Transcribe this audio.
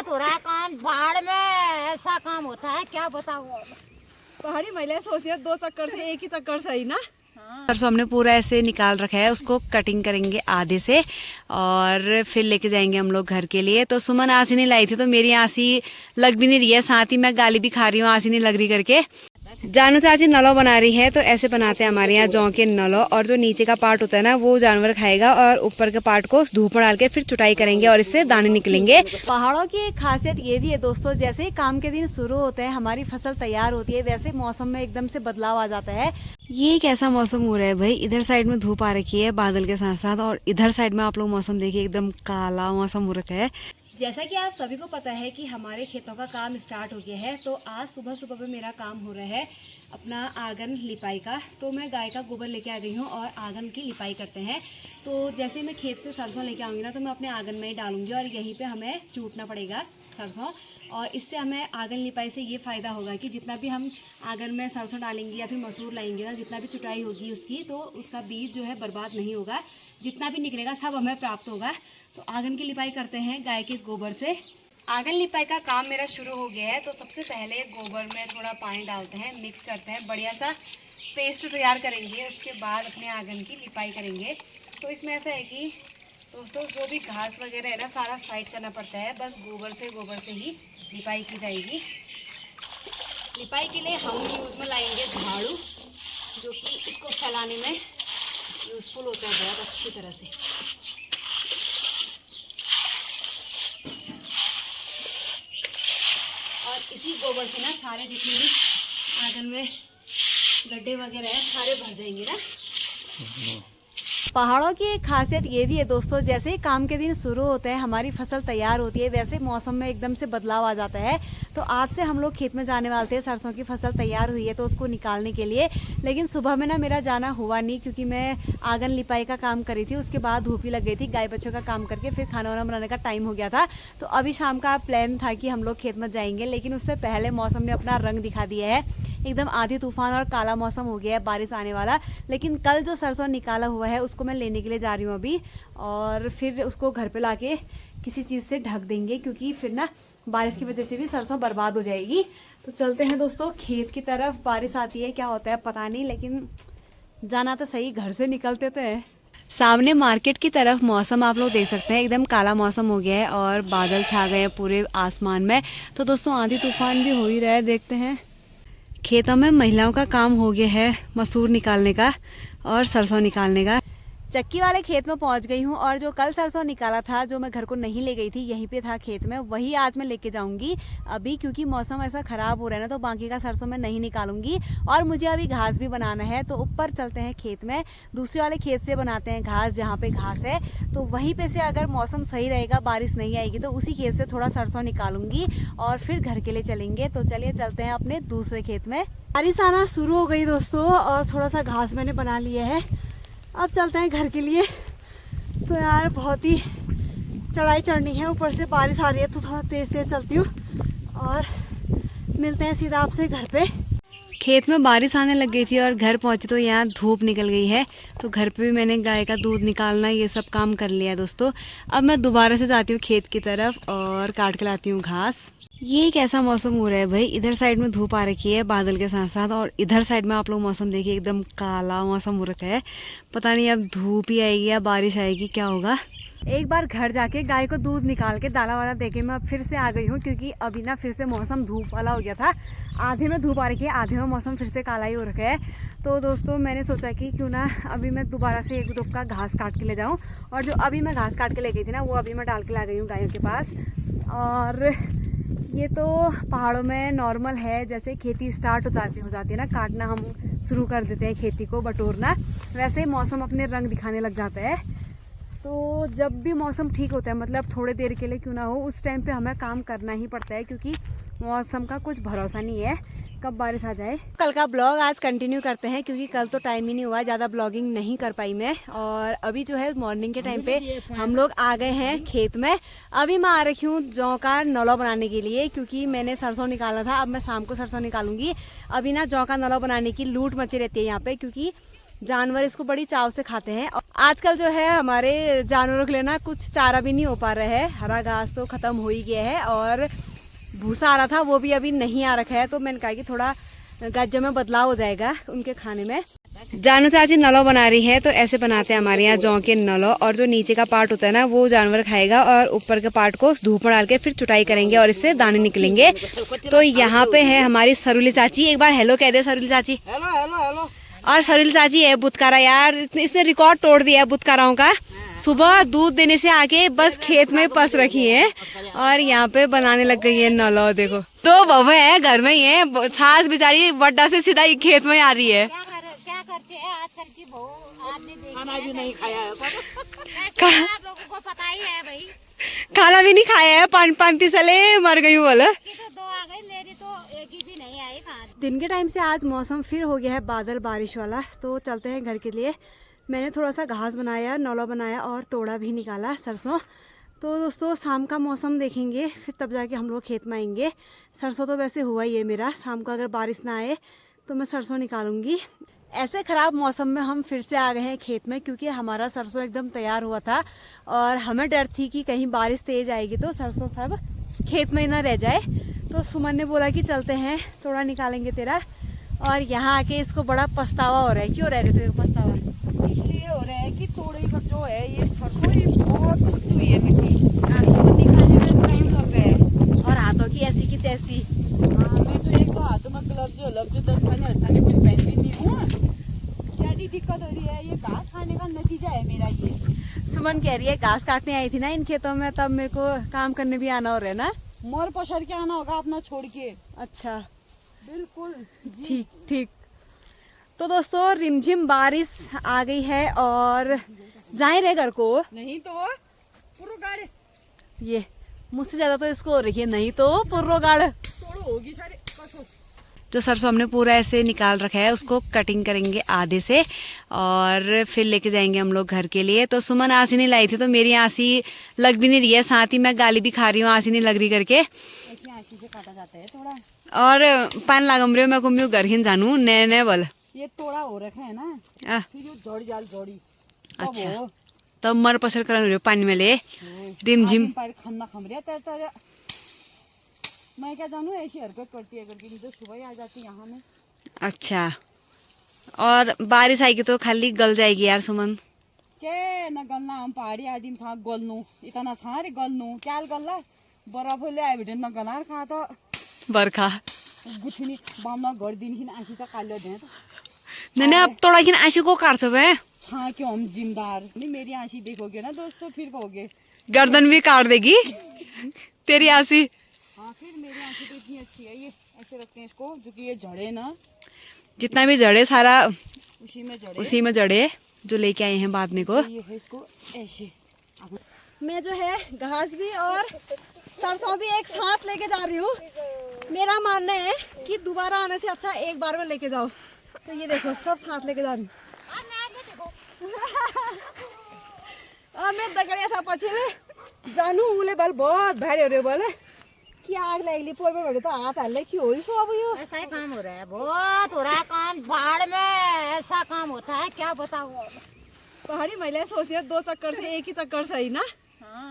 बहुत हो रहा है काम बाढ़ में, ऐसा काम होता है क्या बताऊं। पहाड़ी महिलाएं सोचती है 2 चक्कर से एक ही चक्कर सही ना। सरसों हमने पूरा ऐसे निकाल रखा है, उसको कटिंग करेंगे आधे से और फिर लेके जाएंगे हम लोग घर के लिए। तो सुमन आसी नहीं लाई थी तो मेरी आसी लग भी नहीं रही है, साथ ही मैं गाली भी खा रही हूँ आसी नहीं लग रही करके। जानू चाची नलो बना रही है, तो ऐसे बनाते हैं हमारे यहाँ जौ के नलो। और जो नीचे का पार्ट होता है ना वो जानवर खाएगा और ऊपर के पार्ट को धूप में डाल के फिर चुटाई करेंगे और इससे दाने निकलेंगे। पहाड़ों की एक खासियत ये भी है दोस्तों, जैसे ही काम के दिन शुरू होते हैं हमारी फसल तैयार होती है, वैसे मौसम में एकदम से बदलाव आ जाता है। ये कैसा मौसम हो रहा है भाई, इधर साइड में धूप आ रखी है बादल के साथ साथ, और इधर साइड में आप लोग मौसम देखिए एकदम काला मौसम हो रखा है। जैसा कि आप सभी को पता है कि हमारे खेतों का काम स्टार्ट हो गया है, तो आज सुबह सुबह पे मेरा काम हो रहा है अपना आंगन लिपाई का। तो मैं गाय का गोबर लेके आ गई हूँ और आंगन की लिपाई करते हैं। तो जैसे मैं खेत से सरसों लेके आऊँगी ना तो मैं अपने आंगन में ही डालूंगी और यहीं पे हमें चूटना पड़ेगा सरसों। और इससे हमें आंगन लिपाई से ये फ़ायदा होगा कि जितना भी हम आंगन में सरसों डालेंगे या फिर मसूर लाएंगे ना, जितना भी चुटाई होगी उसकी, तो उसका बीज जो है बर्बाद नहीं होगा, जितना भी निकलेगा सब हमें प्राप्त होगा। तो आंगन की लिपाई करते हैं गाय के गोबर से। आंगन लिपाई का काम मेरा शुरू हो गया है। तो सबसे पहले गोबर में थोड़ा पानी डालते हैं, मिक्स करते हैं, बढ़िया सा पेस्ट तैयार करेंगे। उसके बाद अपने आंगन की लिपाई करेंगे। तो इसमें ऐसा है कि दोस्तों जो भी घास वगैरह है ना सारा साइड करना पड़ता है, बस गोबर से ही लिपाई की जाएगी। लिपाई के लिए हम यूज़ में लाएंगे झाड़ू, जो कि इसको फैलाने में यूज़फुल होता है बहुत अच्छी तरह से। और इसी गोबर से ना सारे जितने भी आंगन में गड्ढे वगैरह हैं सारे भर जाएंगे ना। पहाड़ों की एक खासियत ये भी है दोस्तों, जैसे ही काम के दिन शुरू होते हैं हमारी फसल तैयार होती है, वैसे मौसम में एकदम से बदलाव आ जाता है। तो आज से हम लोग खेत में जाने वाले थे, सरसों की फसल तैयार हुई है तो उसको निकालने के लिए। लेकिन सुबह में ना मेरा जाना हुआ नहीं, क्योंकि मैं आंगन लिपाई का काम करी थी, उसके बाद धूप ही लग गई थी। गाय बच्चों का काम करके फिर खाना वाना बनाने का टाइम हो गया था। तो अभी शाम का प्लान था कि हम लोग खेत में जाएंगे, लेकिन उससे पहले मौसम ने अपना रंग दिखा दिया है। एकदम आधी तूफान और काला मौसम हो गया है, बारिश आने वाला। लेकिन कल जो सरसों निकाला हुआ है उसको मैं लेने के लिए जा रही हूँ अभी, और फिर उसको घर पे लाके किसी चीज़ से ढक देंगे, क्योंकि फिर ना बारिश की वजह से भी सरसों बर्बाद हो जाएगी। तो चलते हैं दोस्तों खेत की तरफ। बारिश आती है क्या होता है पता नहीं, लेकिन जाना तो सही, घर से निकलते तो है। सामने मार्केट की तरफ मौसम आप लोग देख सकते हैं, एकदम काला मौसम हो गया है और बादल छा गए हैं पूरे आसमान में। तो दोस्तों आंधी तूफान भी हो ही रहा है, देखते हैं। खेतों में महिलाओं का काम हो गया है मसूर निकालने का और सरसों निकालने का। चक्की वाले खेत में पहुंच गई हूं, और जो कल सरसों निकाला था जो मैं घर को नहीं ले गई थी, यहीं पे था खेत में, वही आज मैं लेके जाऊंगी अभी, क्योंकि मौसम ऐसा खराब हो रहा है ना, तो बाकी का सरसों मैं नहीं निकालूंगी। और मुझे अभी घास भी बनाना है, तो ऊपर चलते हैं खेत में, दूसरे वाले खेत से बनाते हैं घास, जहाँ पे घास है। तो वहीं पे से अगर मौसम सही रहेगा, बारिश नहीं आएगी, तो उसी खेत से थोड़ा सरसों निकालूंगी और फिर घर के लिए चलेंगे। तो चलिए चलते हैं अपने दूसरे खेत में। बारिश आना शुरू हो गई दोस्तों, और थोड़ा सा घास मैंने बना लिया है। अब चलते हैं घर के लिए। तो यार बहुत ही चढ़ाई चढ़नी है, ऊपर से बारिश आ रही है, तो थोड़ा तेज़ तेज़ चलती हूँ। और मिलते हैं सीधा आपसे घर पे। खेत में बारिश आने लग गई थी और घर पहुंची तो यहाँ धूप निकल गई है। तो घर पे भी मैंने गाय का दूध निकालना ये सब काम कर लिया है दोस्तों। अब मैं दोबारा से जाती हूँ खेत की तरफ और काट के लाती हूँ घास। ये कैसा मौसम हो रहा है भाई, इधर साइड में धूप आ रखी है बादल के साथ साथ, और इधर साइड में आप लोग मौसम देखिए एकदम काला मौसम हो रखा है। पता नहीं अब धूप ही आएगी या बारिश आएगी, क्या होगा। एक बार घर जाके गाय को दूध निकाल के दाना वाना देके मैं अब फिर से आ गई हूँ, क्योंकि अभी ना फिर से मौसम धूप वाला हो गया था। आधे में धूप आ रखी है, आधे में मौसम फिर से काला ही हो रखा है। तो दोस्तों मैंने सोचा कि क्यों ना अभी मैं दोबारा से एक दुख का घास काट के ले जाऊँ, और जो अभी मैं घास काट के ले गई थी ना वो अभी मैं डाल के ला गई हूँ गायों के पास। और ये तो पहाड़ों में नॉर्मल है, जैसे खेती स्टार्ट हो जाती है ना, काटना हम शुरू कर देते हैं खेती को बटोरना, वैसे ही मौसम अपने रंग दिखाने लग जाता है। तो जब भी मौसम ठीक होता है, मतलब थोड़े देर के लिए क्यों ना हो, उस टाइम पे हमें काम करना ही पड़ता है, क्योंकि मौसम का कुछ भरोसा नहीं है कब बारिश आ जाए। कल का ब्लॉग आज कंटिन्यू करते हैं, क्योंकि कल तो टाइम ही नहीं हुआ, ज़्यादा ब्लॉगिंग नहीं कर पाई मैं। और अभी जो है मॉर्निंग के टाइम पे हम लोग आ गए हैं खेत में। अभी मैं आ रखी हूँ जौ का नलो बनाने के लिए, क्योंकि मैंने सरसों निकाला था, अब मैं शाम को सरसों निकालूंगी। अभी ना जौ का नलो बनाने की लूट मची रहती है यहाँ पे, क्योंकि जानवर इसको बड़ी चाव से खाते हैं। और आजकल जो है हमारे जानवरों के लिए ना कुछ चारा भी नहीं हो पा रहा है, हरा घास तो खत्म हो ही गया है और भूसा आ रहा था वो भी अभी नहीं आ रखा है। तो मैंने कहा कि थोड़ा गज्जों में बदलाव हो जाएगा उनके खाने में। जानू चाची नलो बना रही है, तो ऐसे बनाते हैं हमारे यहाँ जौ के नलो। और जो नीचे का पार्ट होता है ना वो जानवर खाएगा और ऊपर के पार्ट को धूप में डाल के फिर चुटाई करेंगे और इससे दाने निकलेंगे। तो यहाँ पे है हमारी सरुली चाची, एक बार हेलो कह दे सरुली चाची। Hello hello hello. और सरुली चाची है बुतकारा यार, इसने रिकॉर्ड तोड़ दिया है बुतकाराओं का। सुबह दूध देने से आके बस खेत में पस रखी है और यहाँ पे बनाने लग गई है नलो। देखो तो बहू है घर में ही है, सास बेचारी वड्डा से सीधा खेत में आ रही है। क्या करते हैं आजकल की बहू, आपने खाना भी नहीं खाया है, आप लोगों को पता ही है भाई। खाना भी नहीं खाया है, 5-5 साले मर गई बोले। तो 2 आ गई, मेरी तो एक ही भी नहीं आई। दिन के टाइम से आज मौसम फिर हो गया है बादल बारिश वाला, तो चलते हैं घर के लिए। मैंने थोड़ा सा घास बनाया, नौला बनाया और तोड़ा भी निकाला सरसों। तो दोस्तों शाम का मौसम देखेंगे फिर तब जाके हम लोग खेत में आएंगे। सरसों तो वैसे हुआ ही है मेरा, शाम को अगर बारिश ना आए तो मैं सरसों निकालूंगी। ऐसे ख़राब मौसम में हम फिर से आ गए हैं खेत में, क्योंकि हमारा सरसों एकदम तैयार हुआ था और हमें डर थी कि कहीं बारिश तेज़ आएगी तो सरसों सब खेत में ही ना रह जाए। तो सुमन ने बोला कि चलते हैं थोड़ा निकालेंगे तेरा। और यहाँ आके इसको बड़ा पछतावा हो रहा है। क्यों रह रहे थे पछतावा? इसलिए हो रहा है कि थोड़ी का जो है ये सरसों ये बहुत सख्त हुई है मिट्टी, इसको निकालने में टाइम लग रहा है। और हाथों की ऐसी की तैसी। हाँ, मैं तो एक तो हाथों में ग्लव्स जो 10 खाने हटाने कुछ पहन भी नहीं हूँ। ज्यादा दिक्कत हो रही है, ये घास खाने का नतीजा है मेरा ये। सुमन कह रही है घास काटने आई थी ना इन खेतों में, तब मेरे को काम करने भी आना हो रहा है ना। मोर पसर के आना होगा अपना छोड़ के। अच्छा बिल्कुल ठीक ठीक। तो दोस्तों रिमझिम बारिश आ गई है और जाए रहे घर को। नहीं तो पूरा गाड़े ये मुझसे ज्यादा तो इसको हो रही है, नहीं तो पूरा गाड़ तोड़ो होगी सारे बस। जो सरसों हमने पूरा ऐसे निकाल रखा है उसको कटिंग करेंगे आधे से और फिर लेके जाएंगे हम लोग घर के लिए। तो सुमन आंसी नहीं लाई थी तो मेरी आंसी लग भी नहीं रही है, साथ ही मैं गाली भी खा रही हूँ आंसी नहीं लग रही करके। ऐसे आंसी से काटा जाता है थोड़ा। और पान लागम रहे मैं घूमी घर ही जानू नए नए बोल ये तोड़ा हो रखा है ना, फिर जो जड़ जाल जोड़ी। अच्छा तब मर पसर कर पानी में ले रिमझिम। खाना खम रहा मैं क्या जानू ऐसी हरकत करती है करके, नहीं तो सुबह ही आ जाती यहाँ में। अच्छा और बारिश आएगी तो खाली गल जाएगी यार सुमन के न गलना, हम पहाड़ी आदमी था गल्नु इतना था रे गल्नु क्या गल्ला बर्फ ले आए बेटे न गलार खा तो बर्खा गुठनी बामना घर दिन हिन आशी त काल्यो दे तो नहीं अब थोड़ा कि आशी को काट बे छा के हम जिम्मेदार नहीं। मेरी आशी देखोगे ना दोस्तों फिर कहोगे गर्दन भी काट देगी तेरी आशी। हाँ फिर मेरी आशी तो इतनी अच्छी है, ये ऐसे रखते हैं इसको जो कि ये जड़े ना, जितना भी जड़े सारा उसी में जड़े जो लेके आए हैं बांधने को। ये है इसको ऐसे। मैं जो है घास भी और सरसों भी एक साथ लेके जा रही हूँ। मेरा मानना है कि दोबारा आने से अच्छा एक बार में लेके जाओ। तो ये देखो सब साथ लेके जा रही हूँ। और मैं दगड़िया सा पछिले जानू उले बल बहुत भारी हो रहे बोले कि आग लगली पोर पर तो हाथ हाल कि हो सो अब यो ऐसा ही काम हो रहा है, बहुत हो रहा है काम। बाढ़ में ऐसा काम होता है क्या बताओ। पहाड़ी महिलाएं सोचती है 2 चक्कर से एक ही चक्कर सही ना।